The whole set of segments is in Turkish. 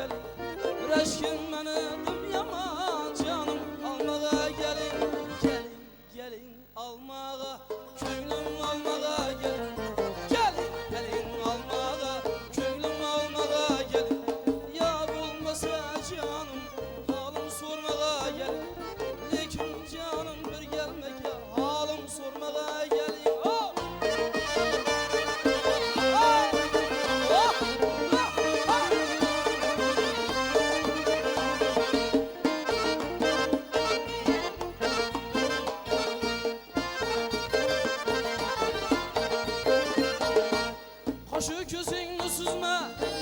gelin. Reşkin beni dım yaman canım almağa gelin. Gelin gelin almağa köylüm almağa gelin. Gelin gelin almağa köylüm almağa gelin. Ya bulmasa canım halim sormağa gelin. Lekin canım bir gelmeke halim sormağa gelin. Oh! Hoşu gözünü süzme,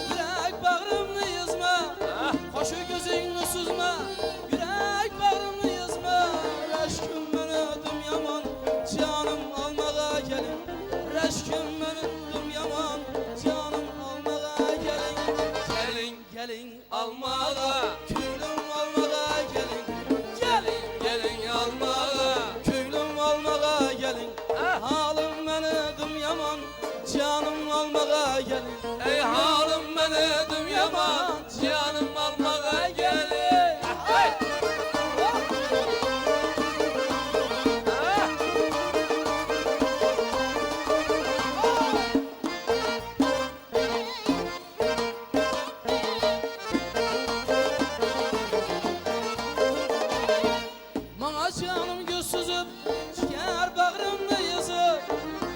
yürek bağrımı yazma. Hoşu gözünü süzme, yürek bağrımı yazma. Reşkim beni dım yaman, canım almağa gelin. Reşkim beni dım yaman, canım almağa gelin. Gelin gelin almağa, köylüm almağa gelin. Gelin gelin almağa, köylüm almağa gelin. Halim beni dım yaman, canım almağa gelin. Ey halim beni dım yaman, canım almağa gelin. Hey! Bana canım göz süzüp, çıkar bağrımda yazıp.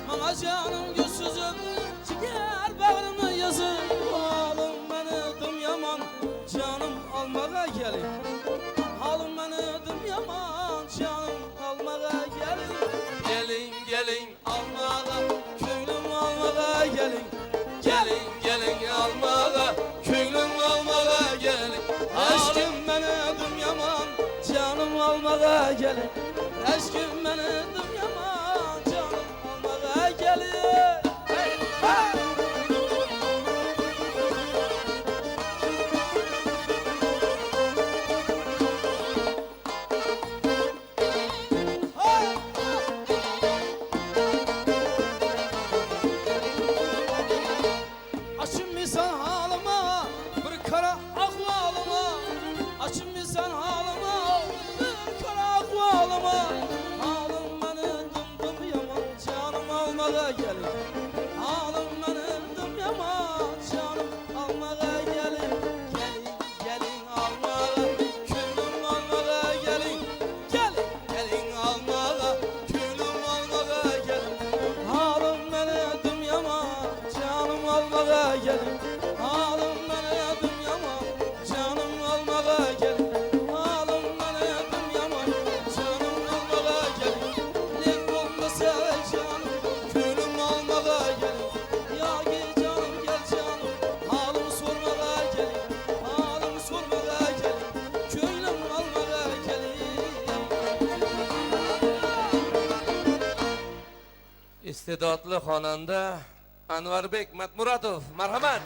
Bana canım göz süzüp, çıkar bağrımda yazıp. Halim beni dım yaman, canım almağa gelin. Halim beni dım yaman, canım almağa gelin. Gelin gelin almağa, köylüm almağa gelin. Gelin gelin almağa, köylüm almağa gelin. Aşkım beni dım yaman, canım almağa gelin. Aşkım beni dım yaman, canım almağa gelin. Hey, hey! Açın misan halıma, bir kara ahvalıma. Açın misan halıma, bir kara ahvalıma. Halim beni dım yaman, canım almağa gelin. Halim beni dım yaman, canım almağa gelin. Gelin gelin almağa, köylüm almağa gelin. Gelin gelin almağa, köylüm almağa gelin. Halim beni dım yaman, canım almağa gelin. Halim beni dım yaman, canım almağa gelin. Halim beni dım yaman, canım almağa gelin. Lek olmasa canım, köylüm almağa gelin. Ya gel canım gel canım, halim sormağa gelin. Halim sormağa gelin, köylüm almağa gelin. İstedodli xonanda Anvarbek Matmuratov, marhamat.